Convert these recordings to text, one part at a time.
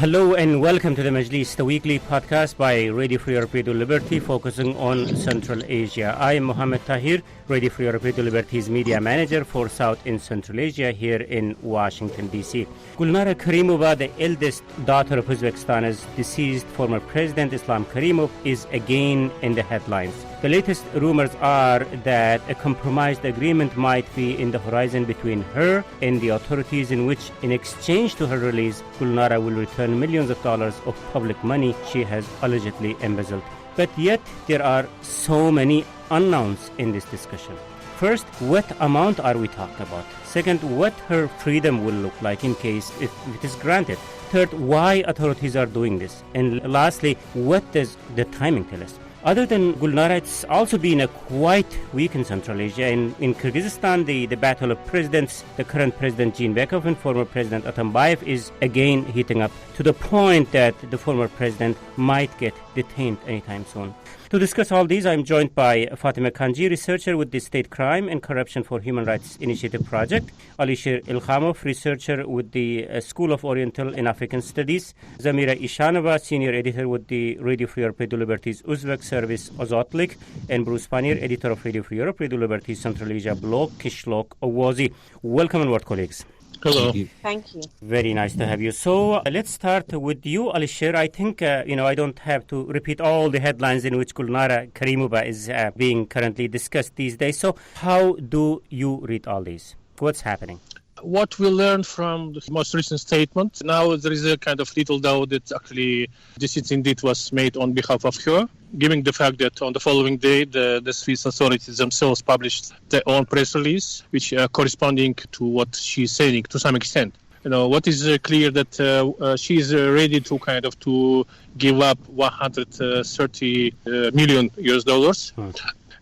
Hello and welcome to the Majlis, the weekly podcast by Radio Free Europe, Radio Liberty, focusing on Central Asia. I am Mohammed Tahir, Radio Free Europe, Radio Liberty's media manager for South and Central Asia here in Washington, D.C. Gulnara Karimova, the eldest daughter of Uzbekistan's deceased former president Islam Karimov, is again in the headlines. The latest rumors are that a compromised agreement might be in the horizon between her and the authorities, in which, in exchange to her release, Gulnara will return millions of dollars of public money she has allegedly embezzled. But yet, there are so many unknowns in this discussion. First, what amount are we talking about? Second, what her freedom will look like in case if it is granted. Third, why authorities are doing this. And lastly, what does the timing tell us? Other than Gulnara, it's also been a quite week in Central Asia. In Kyrgyzstan, the battle of presidents, the current president Jeenbekov and former president Atambayev is again heating up to the point that the former president might get detained anytime soon. To discuss all these, I'm joined by Fatima Kanji, researcher with the State Crime and Corruption for Human Rights Initiative Project, Alisher Ilkhamov, researcher with the School of Oriental and African Studies, Zamira Ishanova, senior editor with the Radio Free Europe, Radio Liberty's Uzbek service Ozotlik, and Bruce Pannier, editor of Radio Free Europe, Radio Liberty's Central Asia blog, Kishlok Owazi. Welcome on board, colleagues. Hello. Thank you. Very nice to have you. So let's start with you, Alisher. I think, I don't have to repeat all the headlines in which Gulnara Karimova is being currently discussed these days. So how do you read all these? What's happening? What we learned from the most recent statement, now there is a kind of little doubt that actually this indeed was made on behalf of her, given the fact that on the following day the Swiss authorities themselves published their own press release, which are corresponding to what she's saying to some extent. What is clear that she is ready to to give up 130 million US dollars.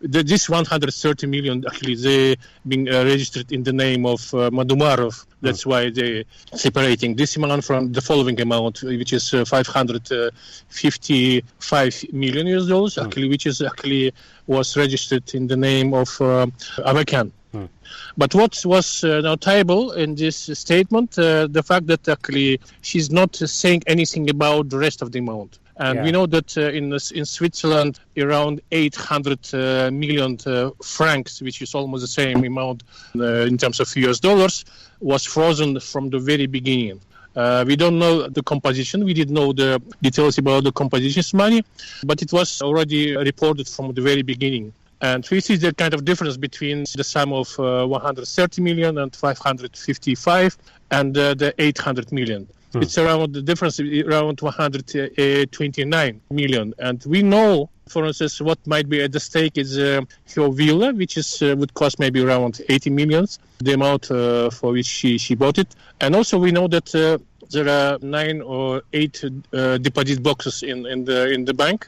This 130 million, actually, they being registered in the name of Madumarov. That's why they're separating this amount from the following amount, which is 555 million US dollars, actually, which is was registered in the name of Avakan. But what was notable in this statement, the fact that actually she's not saying anything about the rest of the amount. And we know that in Switzerland, around 800 million francs, which is almost the same amount in terms of US dollars, was frozen from the very beginning. We don't know the composition. We didn't know the details about the composition's money, but it was already reported from the very beginning. And we see the kind of difference between the sum of 130 million and 555 and the 800 million. It's around the difference around 129 million. And we know, for instance, what might be at the stake is her villa, which would cost maybe around 80 millions, the amount for which she bought it. And also we know that there are 9 or 8 deposit boxes in the bank,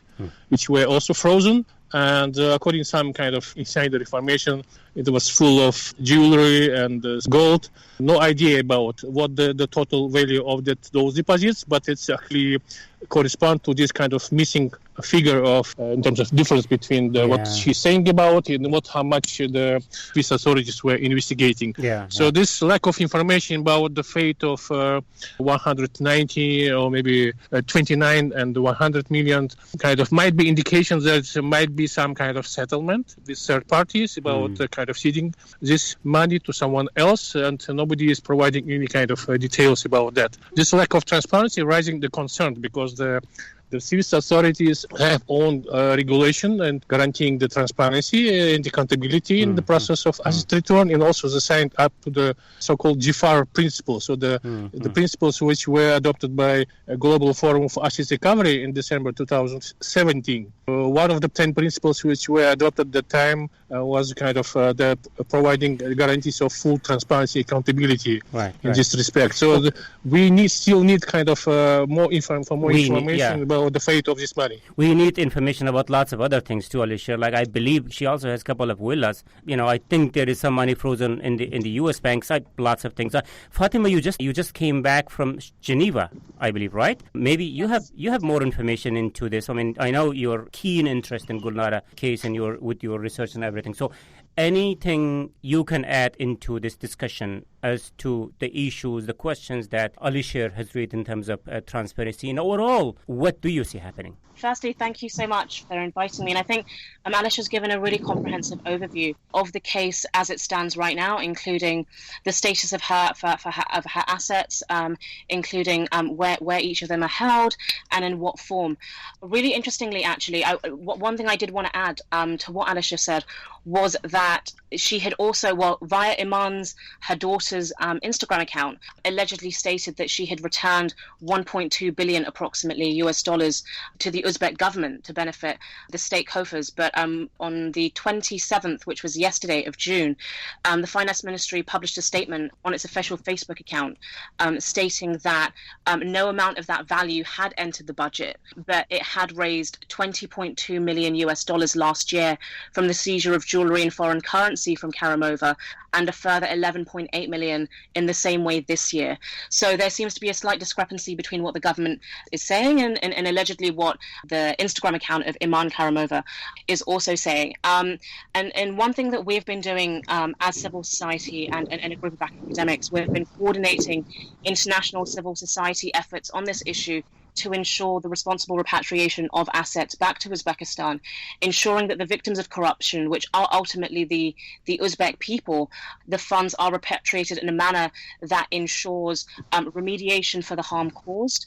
which were also frozen. And according to some kind of insider information, it was full of jewelry and gold. No idea about what the total value of those deposits, but it's actually correspond to this kind of missing figure of in terms of difference between what she's saying about it and how much the Swiss authorities were investigating. So this lack of information about the fate of 190 or maybe 29 and 100 million might be indications that there might be some kind of settlement with third parties about ceding this money to someone else, and nobody is providing any kind of details about that. This lack of transparency raising the concern because the Swiss authorities have own regulation and guaranteeing the transparency and accountability in the process of asset return, and also they signed up to the so-called GFAR principles, so the principles which were adopted by a Global Forum for Asset Recovery in December 2017. One of the 10 principles which were adopted at the time was the providing guarantees of full transparency, accountability in this respect. So we still need more information about the fate of this money. We need information about lots of other things too, Alisher. Like I believe she also has a couple of villas. I think there is some money frozen in the U.S. banks. Lots of things. Fatima, you just came back from Geneva, I believe, right? Maybe you have more information into this. I mean, I know your keen interest in Gulnara case and with your research and everything. So anything you can add into this discussion as to the issues, the questions that Alisher has raised in terms of transparency. And overall, what do you see happening? Firstly, thank you so much for inviting me. And I think Alisher has given a really comprehensive overview of the case as it stands right now, including the status of her assets, including where each of them are held and in what form. Really interestingly, actually, one thing I did want to add to what Alisher said was that she had also, via her daughter's Instagram account, allegedly stated that she had returned 1.2 billion approximately US dollars to the Uzbek government to benefit the state coffers. But on the 27th, which was yesterday of June, the Finance Ministry published a statement on its official Facebook account stating that no amount of that value had entered the budget, but it had raised 20.2 million US dollars last year from the seizure of jewelry and foreign currency from Karimova, and a further 11.8 million in the same way this year. So there seems to be a slight discrepancy between what the government is saying and allegedly what the Instagram account of Iman Karimova is also saying. And one thing that we've been doing as civil society and a group of academics, we've been coordinating international civil society efforts on this issue to ensure the responsible repatriation of assets back to Uzbekistan, ensuring that the victims of corruption, which are ultimately the Uzbek people, the funds are repatriated in a manner that ensures remediation for the harm caused.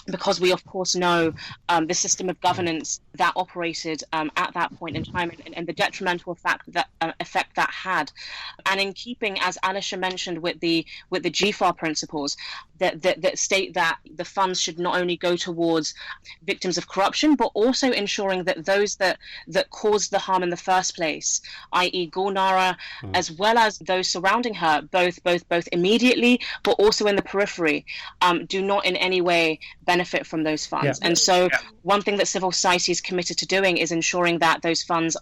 Because we, of course, know the system of governance that operated at that point in time and the detrimental effect that had. And in keeping, as Alisher mentioned, with the GFAR principles that state that the funds should not only go towards victims of corruption, but also ensuring that those that caused the harm in the first place, i.e. Gulnara, as well as those surrounding her, both immediately, but also in the periphery, do not in any way benefit from those funds. Yeah. And so one thing that civil society is committed to doing is ensuring that those funds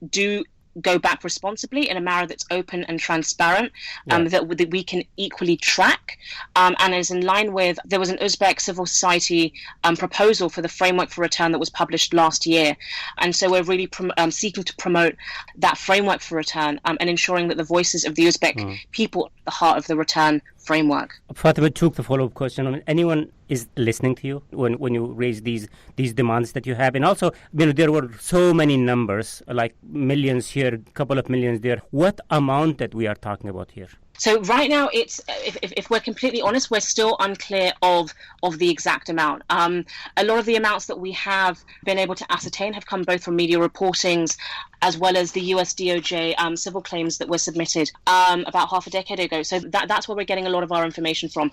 do go back responsibly in a manner that's open and transparent, that we can equally track, and is in line with, there was an Uzbek civil society proposal for the framework for return that was published last year. And so we're really seeking to promote that framework for return and ensuring that the voices of the Uzbek people are at the heart of the return framework. Fatima took the follow-up question. Anyone is listening to you when you raise these demands that you have? And also, there were so many numbers, like millions here, a couple of millions there. What amount that we are talking about here? So right now, it's if we're completely honest, we're still unclear of the exact amount. A lot of the amounts that we have been able to ascertain have come both from media reportings as well as the US DOJ civil claims that were submitted about half a decade ago. So that's where we're getting a lot of our information from.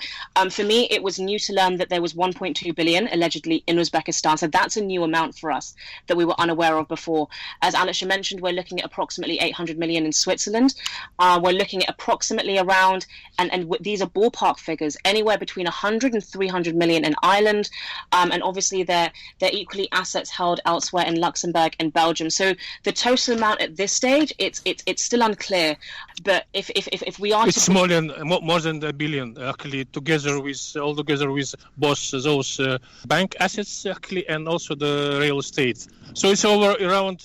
For me, it was new to learn that there was 1.2 billion allegedly in Uzbekistan. So that's a new amount for us that we were unaware of before. As Alisher mentioned, we're looking at approximately 800 million in Switzerland. We're looking at approximately around, and these are ballpark figures, anywhere between 100 and 300 million in Ireland, and obviously they're equally assets held elsewhere in Luxembourg and Belgium. So the total amount at this stage, it's still unclear. But if we are, it's more than a billion actually, together with both those bank assets actually and also the real estate. So it's around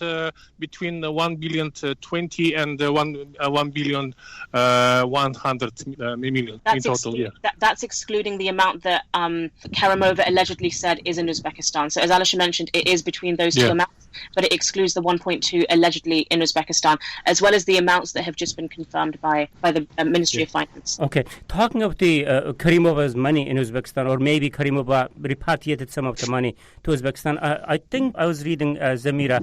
between 1 billion 20 and 1 billion 100 million in total. That's excluding the amount that Karimova allegedly said is in Uzbekistan. So as Alisher mentioned, it is between those two amounts, but it excludes the 1.2 allegedly in Uzbekistan, as well as the amounts that have just been confirmed by the Ministry of Finance. Okay, talking of the Karimova's money in Uzbekistan, or maybe Karimova repatriated some of the money to Uzbekistan. I think I was reading Zamira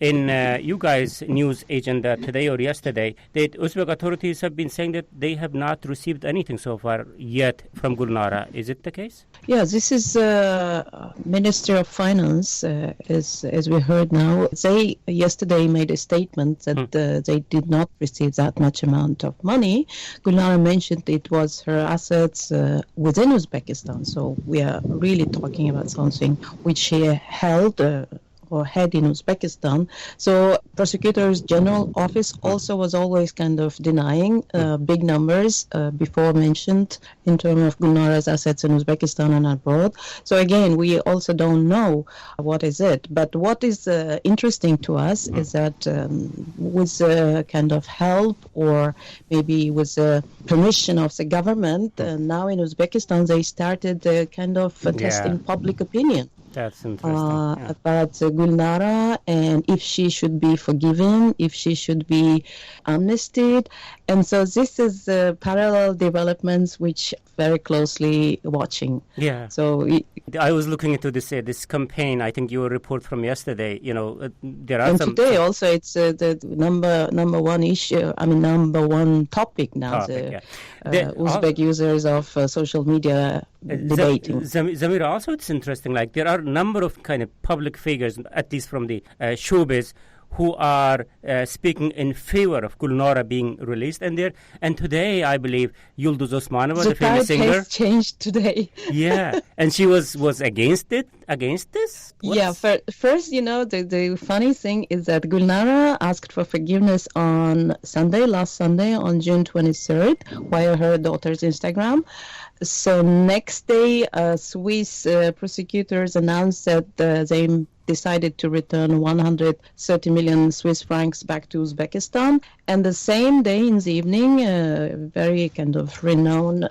in you guys' news agenda today or yesterday that Uzbek authorities have been saying that they have not received anything so far yet from Gulnara. Is it the case? Yeah, this is Minister of Finance, as we heard now. They yesterday made a statement that they did not receive that much amount of money. Gulnara mentioned it was her assets within Uzbekistan. So we are really talking about something which she held or head in Uzbekistan. So Prosecutor's General Office also was always kind of denying big numbers before mentioned in terms of Gulnara's assets in Uzbekistan and abroad. So again, we also don't know what is it. But what is interesting to us is that with kind of help or maybe with permission of the government, now in Uzbekistan they started kind of testing public opinion. That's interesting. About Gulnara and if she should be forgiven, if she should be amnestied. And so this is parallel developments which very closely watching. Yeah. So I was looking into this campaign. I think your report from yesterday. There are and some. Today also it's the number one issue. I mean number one topic now. Uzbek users of social media debating. Zamira, also it's interesting. Like there are a number of kind of public figures, at least from the showbiz, who are speaking in favor of Gulnara being released. And today, I believe, Yıldız Osmanova, the famous singer, has changed today. Yeah, and she was against this. Yeah, first, the funny thing is that Gulnara asked for forgiveness on last Sunday, on June 23rd, via her daughter's Instagram. So next day, Swiss prosecutors announced that they decided to return 130 million Swiss francs back to Uzbekistan. And the same day in the evening, very kind of known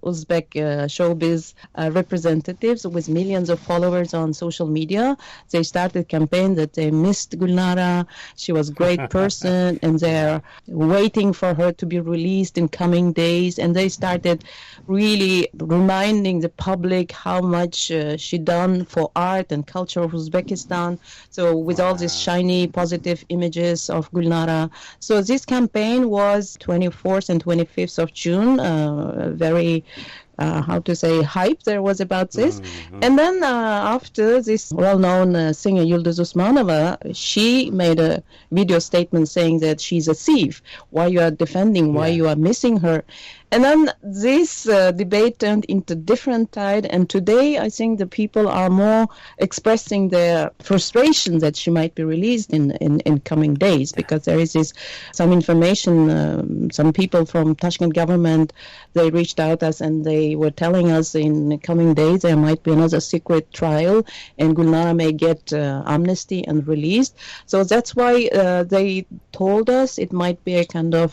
Uzbek showbiz representatives with millions of followers on social media, they started a campaign that they missed Gulnara, she was a great person, and they're waiting for her to be released in coming days. And they started really reminding the public how much she done for art and culture of Uzbekistan. So with all these shiny, positive images of Gulnara. So this campaign was 24th and 25th of June, very hype there was about this. Mm-hmm. And then after this well-known singer Yıldız Osmanova, she made a video statement saying that she's a thief, why you are defending, why you are missing her. And then this debate turned into different tide, and today I think the people are more expressing their frustration that she might be released in coming days, because there is some information, some people from Tashkent government, they reached out us and they were telling us in coming days there might be another secret trial and Gulnara may get amnesty and released. So that's why they told us it might be a kind of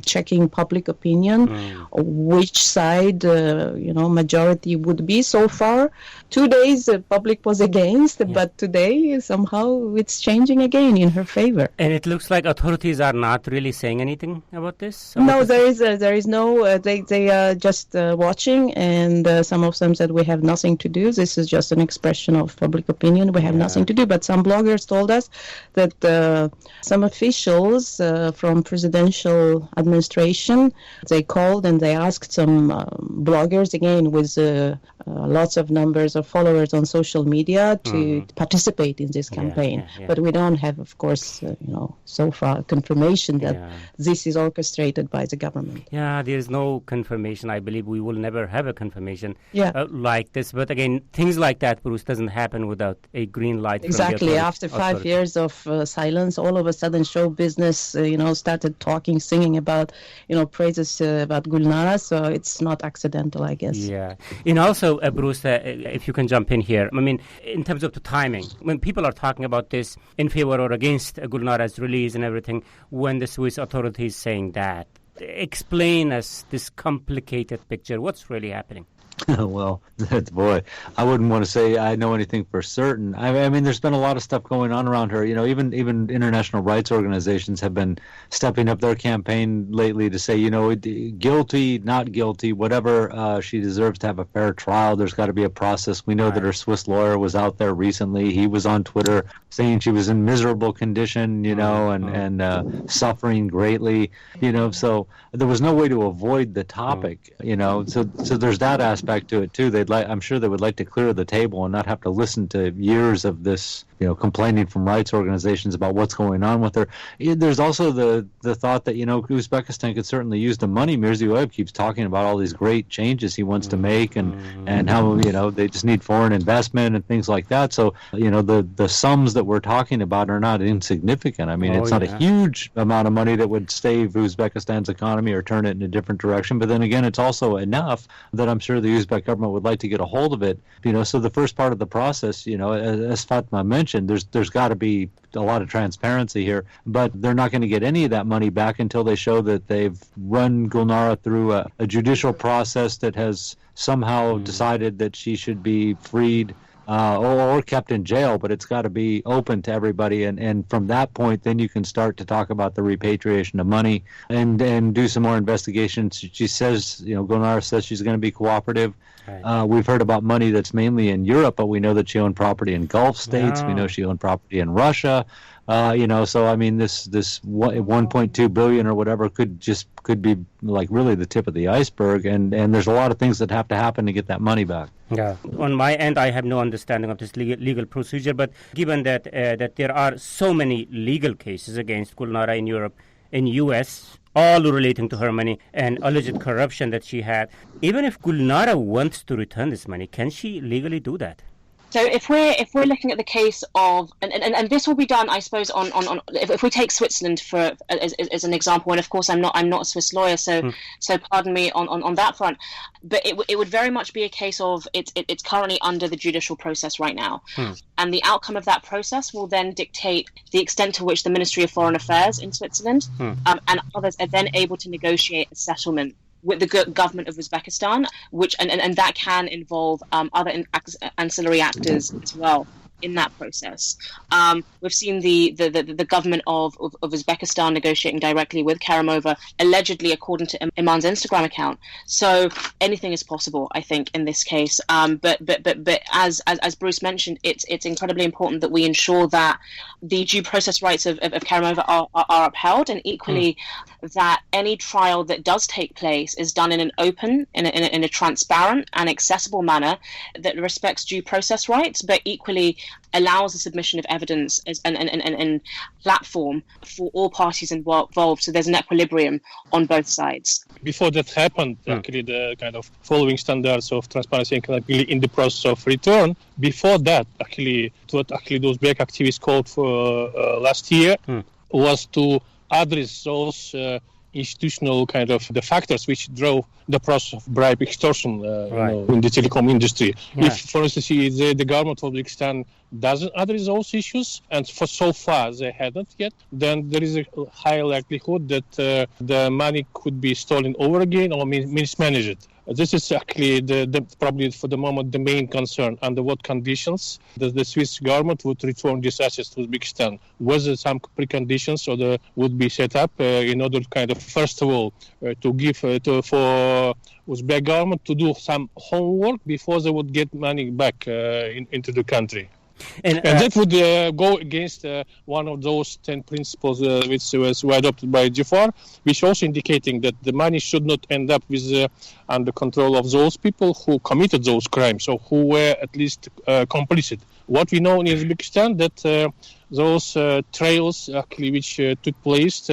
checking public opinion. Which side, majority would be. So far, 2 days the public was against, but today somehow it's changing again in her favor. And it looks like authorities are not really saying anything about this? No, there is no, they are just watching, and some of them said we have nothing to do. This is just an expression of public opinion. We have nothing to do. But some bloggers told us that some officials from presidential administration, they called and they asked some bloggers, again with lots of numbers of followers on social media, to participate in this campaign. But we don't have, of course, so far confirmation that this is orchestrated by the government. Yeah, there is no confirmation. I believe we will never have a confirmation like this. But again, things like that, Bruce, doesn't happen without a green light. Exactly. After 5 years of silence, all of a sudden show business, started talking, singing about, praises about Gulnara. So it's not accidental, I guess. Yeah. And also, Bruce, if you can jump in here. I mean, in terms of the timing, when people are talking about this in favor or against Gulnara's release and everything, when the Swiss authorities saying that, explain us this complicated picture. What's really happening? Well, boy, I wouldn't want to say I know anything for certain. I mean, there's been a lot of stuff going on around her. Even international rights organizations have been stepping up their campaign lately to say, guilty, not guilty, whatever, she deserves to have a fair trial. There's got to be a process. We know that her Swiss lawyer was out there recently. He was on Twitter saying she was in miserable condition, and suffering greatly, so there was no way to avoid the topic, so there's that aspect aspect to it too. I'm sure they would like to clear the table and not have to listen to years of this, complaining from rights organizations about what's going on with her. There's also the thought that, Uzbekistan could certainly use the money. Mirziyoyev keeps talking about all these great changes he wants to make and how, they just need foreign investment and things like that. So, the sums that we're talking about are not insignificant. I mean, it's not a huge amount of money that would save Uzbekistan's economy or turn it in a different direction. But then again, it's also enough that I'm sure the Uzbek government would like to get a hold of it. So the first part of the process, as Fatma mentioned, there's got to be a lot of transparency here, but they're not going to get any of that money back until they show that they've run Gulnara through a judicial process that has somehow decided that she should be freed or kept in jail, but it's got to be open to everybody. And from that point, then you can start to talk about the repatriation of money and do some more investigations. She says, Gulnara says she's going to be cooperative. Right. We've heard about money that's mainly in Europe, but we know that she owned property in Gulf states. We know she owned property in Russia. So I mean, this 1.2 billion or whatever could be like really the tip of the iceberg, and there's a lot of things that have to happen to get that money back. Yeah. On my end, I have no understanding of this legal procedure, but given that that there are so many legal cases against Gulnara in Europe, in U.S., all relating to her money and alleged corruption that she had, even if Gulnara wants to return this money, can she legally do that? So if we're looking at the case of and this will be done, I suppose, on if we take Switzerland for as an example, and of course I'm not a Swiss lawyer, so pardon me on that front, but it would very much be a case of it's currently under the judicial process right now, and the outcome of that process will then dictate the extent to which the Ministry of Foreign Affairs in Switzerland and others are then able to negotiate a settlement with the government of Uzbekistan, which and that can involve other ancillary actors as well in that process. We've seen the government of Uzbekistan negotiating directly with Karimova, allegedly according to Iman's Instagram account. So anything is possible, I think, in this case. But as Bruce mentioned, it's incredibly important that we ensure that the due process rights of Karimova are upheld, and equally that any trial that does take place is done in an open, in a transparent and accessible manner that respects due process rights, but equally allows the submission of evidence as and platform for all parties involved, so there's an equilibrium on both sides. Before that happened, actually, the kind of following standards of transparency and accountability in the process of return, before that, actually, what actually those black activists called for last year was to address those institutional kind of the factors which drove the process of bribe extortion in the telecom industry. Yeah. If, for instance, the government of Uzbekistan doesn't address those issues, and for so far they hadn't yet, then there is a high likelihood that the money could be stolen over again or mismanaged. This is actually the probably for the moment the main concern. Under what conditions the Swiss government would return these assets to Uzbekistan? Whether some preconditions would be set up in order to kind of first of all to give for Uzbek government to do some homework before they would get money back into the country. And that would go against one of those 10 principles which were adopted by Jafar, which also indicating that the money should not end up with under control of those people who committed those crimes, or who were at least complicit. What we know in Uzbekistan that those trials actually which took place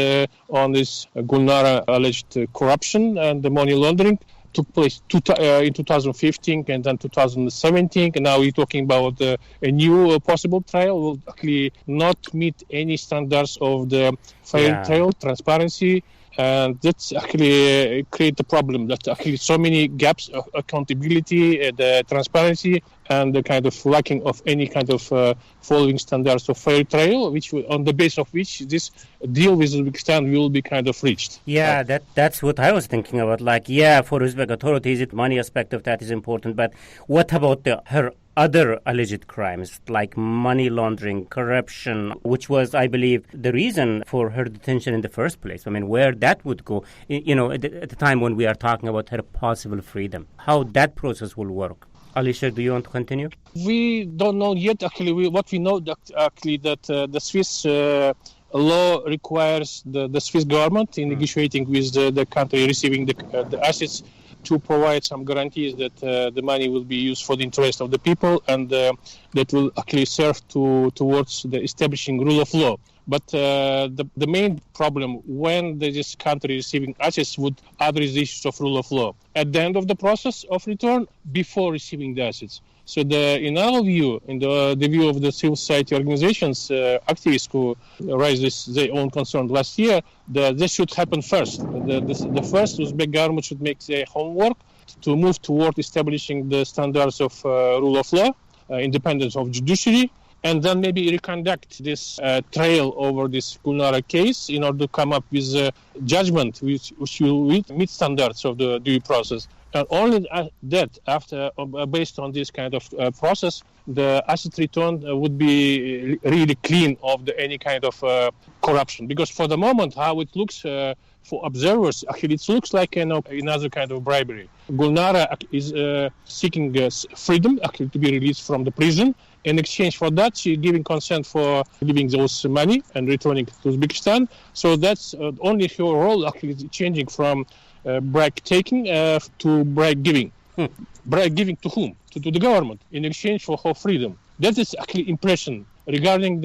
on this Gulnara alleged corruption and the money laundering took place in 2015 and then 2017, and now we're talking about a new possible trial will actually not meet any standards of the fair trial, transparency, and that's actually create a problem that actually so many gaps of accountability, the transparency, and the kind of lacking of any kind of following standards of fair trial, which on the base of which this deal with Uzbekistan will be kind of reached. Yeah, that's what I was thinking about. Like, for Uzbek authorities, the money aspect of that is important, but what about her other alleged crimes like money laundering, corruption, which was, I believe, the reason for her detention in the first place? I mean, where that would go, at the time when we are talking about her possible freedom, how that process will work. Alisher, do you want to continue? We don't know yet. Actually, what we know that the Swiss law requires the Swiss government in negotiating with the country receiving the assets to provide some guarantees that the money will be used for the interest of the people and that will actually serve towards the establishing rule of law. But the main problem when this country receiving assets would address the issues of rule of law at the end of the process of return before receiving the assets. So in our view, in the view of the civil society organizations, activists who raised their own concern last year, this should happen first. The first Uzbek government should make their homework to move toward establishing the standards of rule of law, independence of judiciary, and then maybe reconduct this trail over this Gulnara case in order to come up with a judgment which will meet standards of the due process. And only that, after based on this kind of process, the asset return would be really clean of any kind of corruption. Because for the moment, how it looks for observers, actually it looks like another kind of bribery. Gulnara is seeking freedom, actually to be released from the prison. In exchange for that, she's giving consent for giving those money and returning to Uzbekistan. So that's only her role actually changing from bribe taking to bribe giving. Bribe giving to whom? To the government in exchange for her freedom. That is actually impression regardless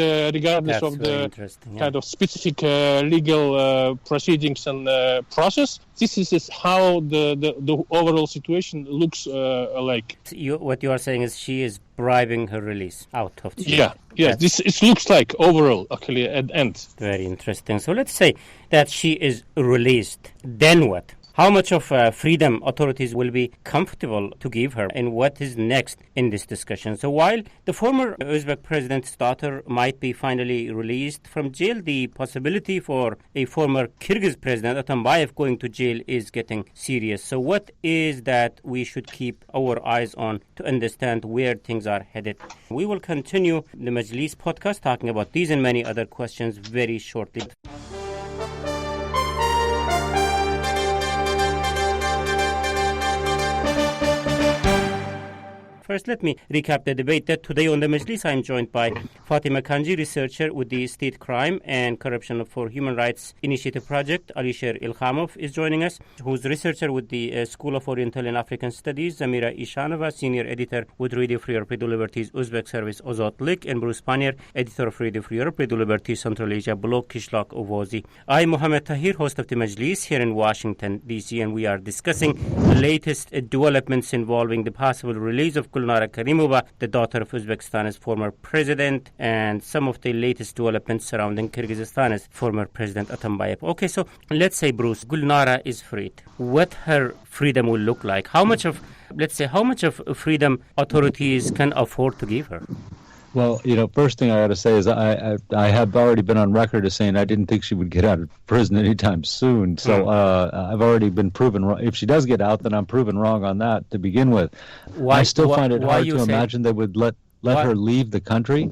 That's of the interesting, kind of specific legal proceedings and process. This is how the overall situation looks like. What you are saying is she is bribing her release out of jail. Yeah. It looks like overall actually at the end. Very interesting. So let's say that she is released. Then what? How much of freedom authorities will be comfortable to give her, and what is next in this discussion? So while the former Uzbek president's daughter might be finally released from jail, the possibility for a former Kyrgyz president, Atambayev, going to jail is getting serious. So what is that we should keep our eyes on to understand where things are headed? We will continue the Majlis podcast talking about these and many other questions very shortly. First, let me recap the debate that today on the Majlis I am joined by Fatima Kanji, researcher with the State Crime and Corruption for Human Rights Initiative Project. Alisher Ilkhamov is joining us, who's researcher with the School of Oriental and African Studies. Zamira Ishanova, senior editor with Radio Free Europe, Radio Liberty's Uzbek service Ozotlik, and Bruce Pannier, editor of Radio Free Europe, Radio Liberty Central Asia blog Kishlak Ovozi. I am Mohammed Tahir, host of the Majlis here in Washington, D.C., and we are discussing the latest developments involving the possible release of Gulnara Karimova, the daughter of Uzbekistan's former president, and some of the latest developments surrounding Kyrgyzstan's former president Atambayev. Okay, so let's say, Bruce, Gulnara is freed. What her freedom will look like? How much of freedom authorities can afford to give her? Well, first thing I got to say is I have already been on record as saying I didn't think she would get out of prison anytime soon. So I've already been proven wrong. If she does get out, then I'm proven wrong on that to begin with. I still find it hard to imagine they would let her leave the country.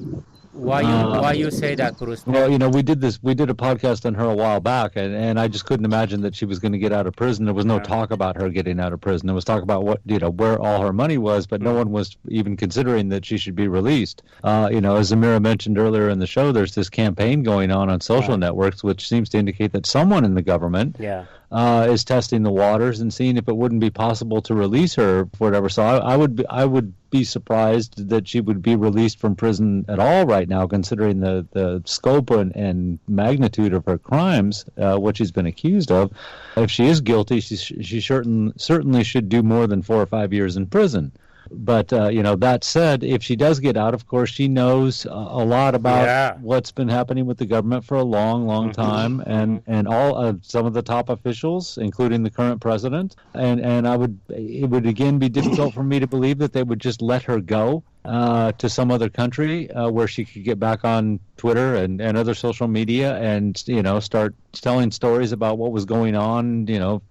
Why you say that, Bruce? Well, we did a podcast on her a while back, and I just couldn't imagine that she was going to get out of prison. There was no talk about her getting out of prison. There was talk about where all her money was, but no one was even considering that she should be released. As Zamira mentioned earlier in the show, there's this campaign going on social networks, which seems to indicate that someone in the government is testing the waters and seeing if it wouldn't be possible to release her, whatever. So I would be surprised that she would be released from prison at all right now, considering the scope and magnitude of her crimes, what she's been accused of. If she is guilty, she certainly should do more than 4 or 5 years in prison. But, that said, if she does get out, of course, she knows a lot about what's been happening with the government for a long, long time, and all some of the top officials, including the current president. And it would again be difficult for me to believe that they would just let her go to some other country where she could get back on Twitter and other social media and, start telling stories about what was going on,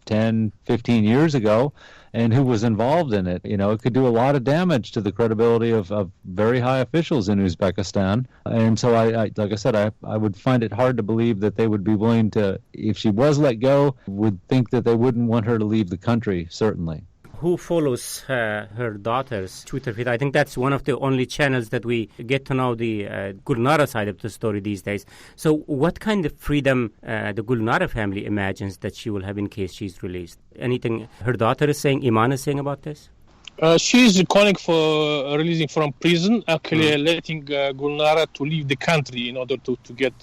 10, 15 years ago and who was involved in it. It could do a lot of damage to the credibility of very high officials in Uzbekistan. And so I like I said, I would find it hard to believe that they would be willing to, if she was let go, would think that they wouldn't want her to leave the country, certainly. who follows her daughter's Twitter feed, I think that's one of the only channels that we get to know the Gulnara side of the story these days. So what kind of freedom the Gulnara family imagines that she will have in case she's released? Anything her daughter is saying, Iman is saying about this? She's calling for releasing from prison, actually letting Gulnara to leave the country in order to get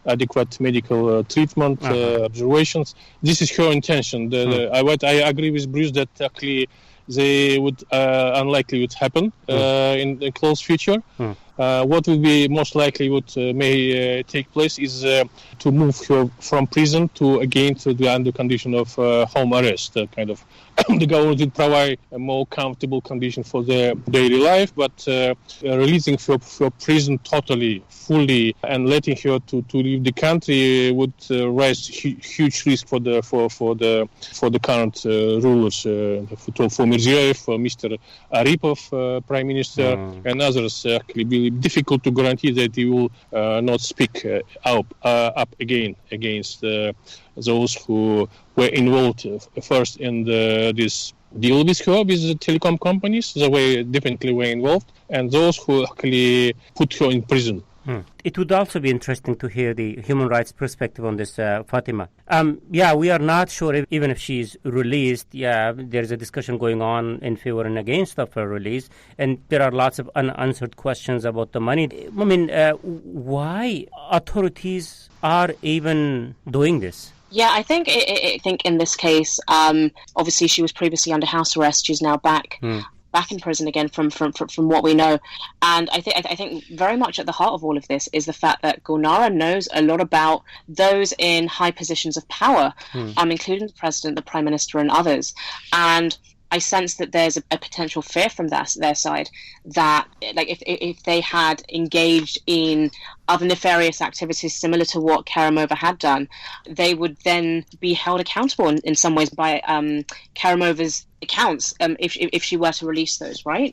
adequate medical treatment, observations. This is her intention. I agree with Bruce that actually they would unlikely would happen in the close future. What will be most likely may take place is to move her from prison to the under condition of home arrest, kind of. The government will provide a more comfortable condition for their daily life, but releasing her from prison totally, fully, and letting her to leave the country would raise huge risk for the current rulers, for Mirziyoyev, for Mr. Aripov, Prime Minister, and others. Actually, be difficult to guarantee that he will not speak up again against those who were involved first in this deal with her, with the telecom companies. They definitely were involved, and those who actually put her in prison. It would also be interesting to hear the human rights perspective on this, Fatima. We are not sure even if she's released. There's a discussion going on in favor and against of her release, and there are lots of unanswered questions about the money. I mean, why authorities are even doing this? Yeah, I think in this case, obviously she was previously under house arrest. She's now back in prison again from what we know. And I think very much at the heart of all of this is the fact that Gulnara knows a lot about those in high positions of power, including the president, the prime minister, and others. And I sense that there's a potential fear from their side that, like, if they had engaged in other nefarious activities similar to what Karimova had done, they would then be held accountable in some ways by Karimova's accounts if she were to release those, right?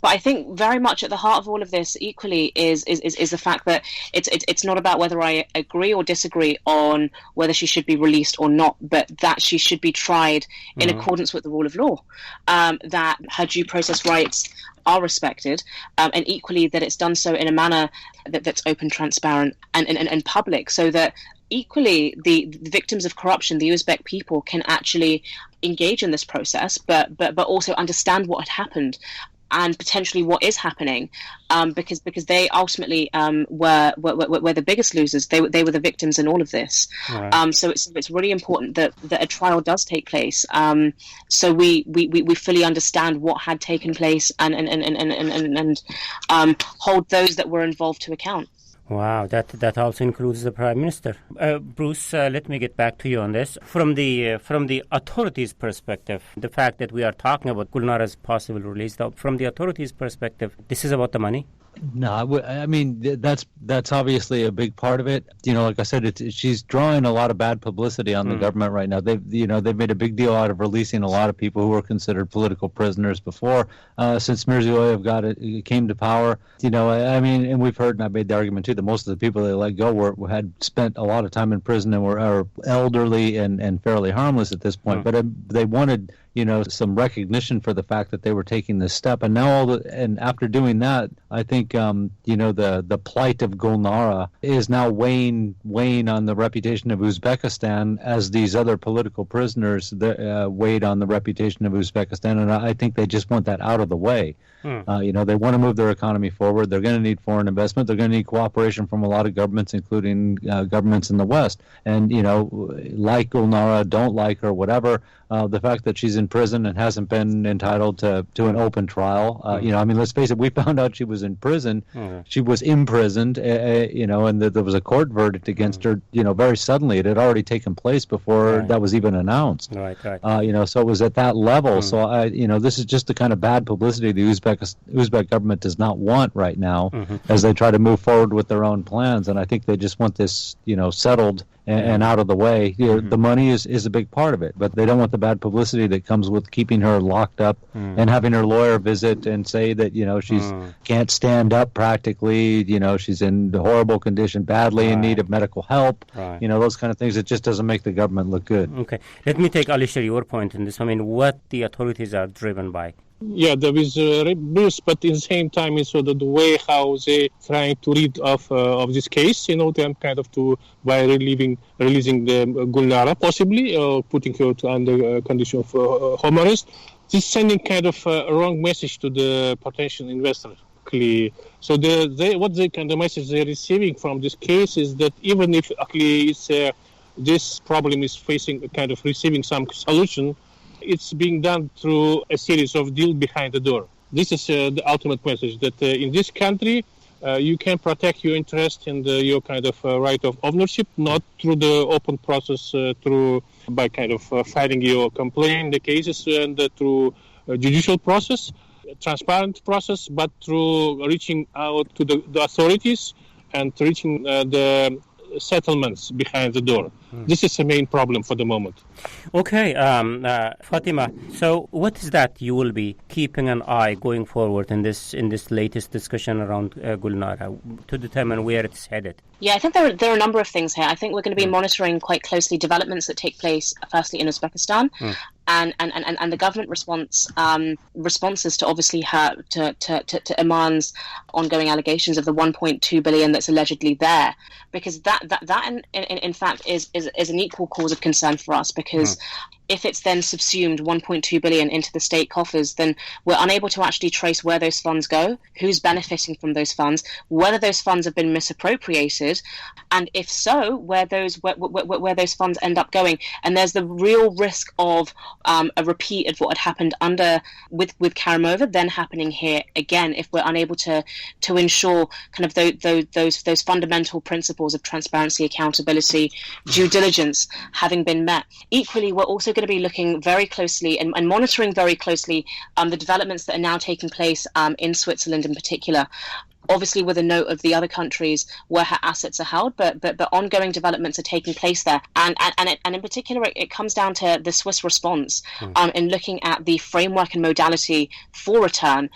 But I think very much at the heart of all of this equally is the fact that it's not about whether I agree or disagree on whether she should be released or not, but that she should be tried in accordance with the rule of law, that her due process rights are respected, and equally that it's done so in a manner that's open, transparent, and public, so that equally the victims of corruption, the Uzbek people, can actually engage in this process, but also understand what had happened and potentially what is happening, because they ultimately were the biggest losers. They were the victims in all of this. Right. So it's really important that a trial does take place, so we fully understand what had taken place and hold those that were involved to account. Wow, that also includes the Prime Minister. Bruce, let me get back to you on this. From the authorities' perspective, the fact that we are talking about Gulnara's possible release, from the authorities' perspective, this is about the money? No, I mean, that's obviously a big part of it. You know, like I said, she's drawing a lot of bad publicity on the government right now. They've made a big deal out of releasing a lot of people who were considered political prisoners before, since Mirziyoyev came to power. You know, I mean, and we've heard, and I made the argument too, that most of the people they let go had spent a lot of time in prison and were elderly and fairly harmless at this point. But they wanted, you know, some recognition for the fact that they were taking this step. And now and after doing that, I think, you know, the plight of Gulnara is now weighing on the reputation of Uzbekistan as these other political prisoners weighed on the reputation of Uzbekistan. And I think they just want that out of the way. You know, they want to move their economy forward. They're going to need foreign investment. They're going to need cooperation from a lot of governments, including governments in the West. And, you know, like Gulnara, don't like her, whatever, the fact that she's in prison and hasn't been entitled to an open trial. You know, I mean, let's face it, we found out she was in prison. She was imprisoned, you know, and there was a court verdict against her, you know, very suddenly. It had already taken place before that was even announced. Right. You know, so it was at that level. So, you know, this is just the kind of bad publicity the Uzbek government does not want right now as they try to move forward with their own plans. And I think they just want this, you know, settled and out of the way. The money is a big part of it, but they don't want the bad publicity that comes with keeping her locked up and having her lawyer visit and say that, she's can't stand up practically, she's in horrible condition, badly in need of medical help, those kind of things. It just doesn't make the government look good. Okay. Let me take, Alisher, your point in this. I mean, what the authorities are driven by. Yeah, there is abuse, but at the same time, it's sort of the way how they trying to rid of this case, them kind of by releasing the Gulnara, possibly, or putting her under condition of home arrest. This is sending kind of a wrong message to the potential investor. So the message they're receiving from this case is that even if this problem is facing kind of receiving some solution, it's being done through a series of deals behind the door. This is the ultimate message, that in this country, you can protect your interest and your kind of right of ownership, not through the open process, by kind of filing your complaint, the cases, and through a judicial process, a transparent process, but through reaching out to the authorities and reaching the settlements behind the door. This is the main problem for the moment. Okay, Fatima, so what is that you will be keeping an eye going forward in this latest discussion around Gulnara to determine where it's headed? Yeah, I think there are a number of things here. I think we're going to be monitoring quite closely developments that take place, firstly in Uzbekistan, and the government responses to obviously to Iman's ongoing allegations of the 1.2 billion that's allegedly there, because that in fact is an equal cause of concern for us, because if it's then subsumed 1.2 billion into the state coffers, then we're unable to actually trace where those funds go, who's benefiting from those funds, whether those funds have been misappropriated, and if so, where those funds end up going. And there's the real risk of a repeat of what had happened with Karimova then happening here again, if we're unable to ensure kind of those fundamental principles of transparency, accountability, due diligence having been met. Equally, we're also going to be looking very closely and monitoring very closely the developments that are now taking place in Switzerland in particular. Obviously, with a note of the other countries where her assets are held, but ongoing developments are taking place there, and in particular, it comes down to the Swiss response in looking at the framework and modality for return.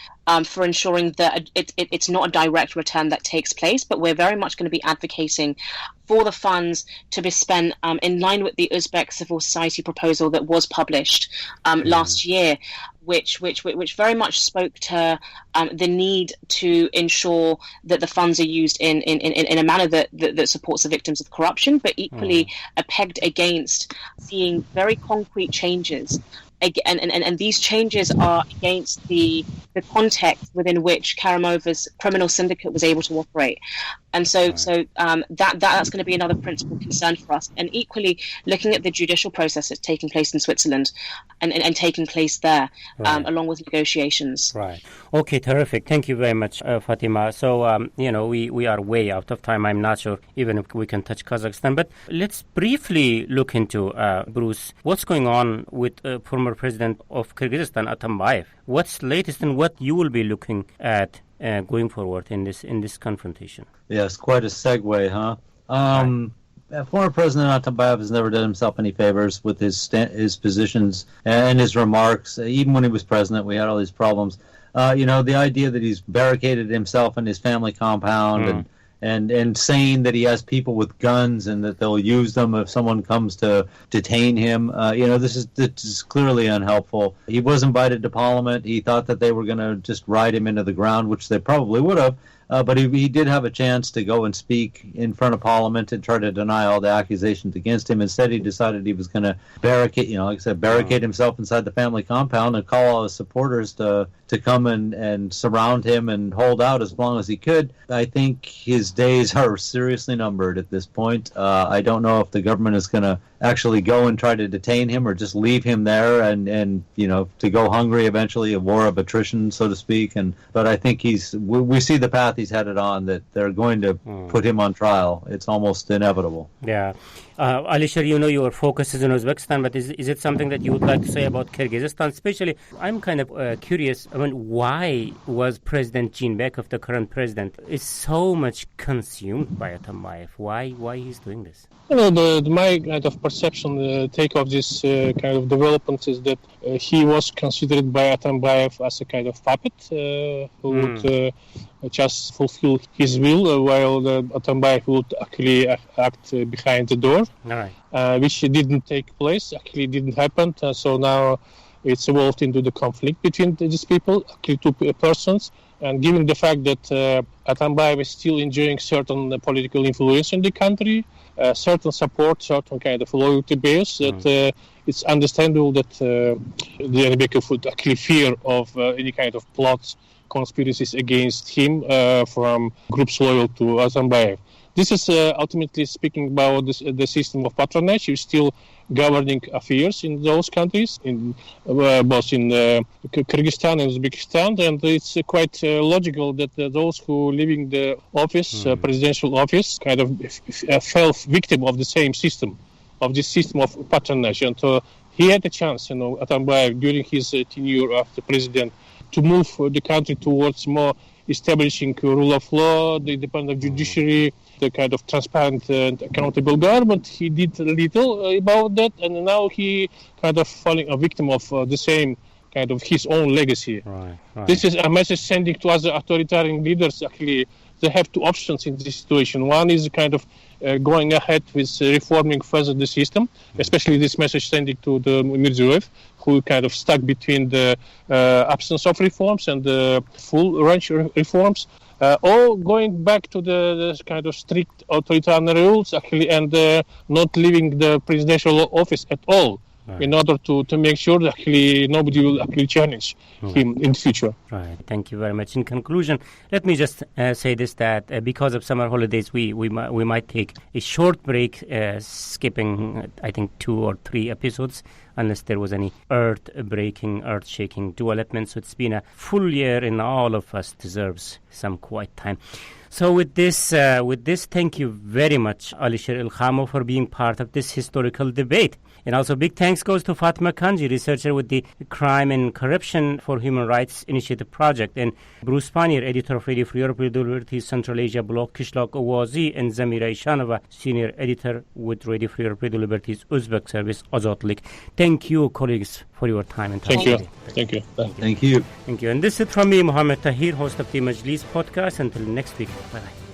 For ensuring that it's not a direct return that takes place, but we're very much going to be advocating for the funds to be spent in line with the Uzbek civil society proposal that was published last year, which very much spoke to the need to ensure that the funds are used in a manner that supports the victims of corruption, but equally are pegged against seeing very concrete changes. And these changes are against the context within which Karimova's criminal syndicate was able to operate. And so that's going to be another principal concern for us. And equally, looking at the judicial process that's taking place in Switzerland and taking place there, along with negotiations. Right. Okay, terrific. Thank you very much, Fatima. So, we are way out of time. I'm not sure even if we can touch Kazakhstan. But let's briefly look into, Bruce, what's going on with former President of Kyrgyzstan, Atambayev. What's latest and what you will be looking at going forward in this confrontation? Yes, quite a segue, huh? Former President Atambayev has never done himself any favors with his positions and his remarks. Even when he was president, we had all these problems. The idea that he's barricaded himself in his family compound and saying that he has people with guns and that they'll use them if someone comes to detain him. This is clearly unhelpful. He was invited to Parliament. He thought that they were going to just ride him into the ground, which they probably would have. But he did have a chance to go and speak in front of Parliament and try to deny all the accusations against him. Instead, he decided he was going to barricade himself inside the family compound and call all his supporters to come and surround him and hold out as long as he could. I think his days are seriously numbered at this point. I don't know if the government is going to actually go and try to detain him or just leave him there and to go hungry eventually, a war of attrition, so to speak. But I think we see the path he's headed on, that they're going to put him on trial. It's almost inevitable. Yeah. Alisher, your focus is in Uzbekistan, but is it something that you would like to say about Kyrgyzstan? Especially, I'm kind of curious, why was President Jeenbekov, the current president, is so much consumed by Atambayev? Why he's doing this? My kind of perception, take of this kind of development is that he was considered by Atambayev as a kind of puppet who would just fulfill his will, while Atambayev would actually act behind the door, which didn't take place, actually didn't happen. So now it's evolved into the conflict between these people, actually two persons. And given the fact that Atambayev is still enjoying certain political influence in the country, certain support, certain kind of loyalty base, that it's understandable that the Jeenbekov would actually fear of any kind of plots, conspiracies against him from groups loyal to Atambayev. This is ultimately speaking about the system of patronage. He's still governing affairs in those countries, both in Kyrgyzstan and Uzbekistan, and it's quite logical that those who living the office, presidential office, kind of fell victim of the same system, of this system of patronage. And he had a chance, Atambayev, during his tenure as the president, to move the country towards more establishing rule of law, the independent judiciary, the kind of transparent and accountable government. He did little about that, and now he kind of falling a victim of the same kind of his own legacy. Right. This is a message sending to other authoritarian leaders. Actually, they have two options in this situation. One is kind of going ahead with reforming further the system, especially this message sending to the Mirziyoyev, who kind of stuck between the absence of reforms and the full range reforms, or going back to the kind of strict authoritarian rules, actually, and not leaving the presidential office at all. Right. In order to make sure that actually nobody will actually challenge him in the future. Right. Thank you very much. In conclusion, let me just say this, that because of summer holidays, we might take a short break, skipping, I think, 2 or 3 episodes, unless there was any earth-breaking, earth-shaking development. So it's been a full year, and all of us deserves some quiet time. So with this, thank you very much, Alisher Ilkhamo, for being part of this historical debate. And also big thanks goes to Fatima Kanji, researcher with the Crime and Corruption for Human Rights Initiative Project, and Bruce Pannier, editor of Radio Free Europe, Radio Liberty Central Asia blog Kishlok Owazi, and Zamira Ishanova, senior editor with Radio Free Europe, Radio Liberty's Uzbek service Azotlik. Thank you, colleagues, for your time and time. Thank you. Thank you. And this is from me, Mohammed Tahir, host of the Majlis podcast. Until next week, bye-bye.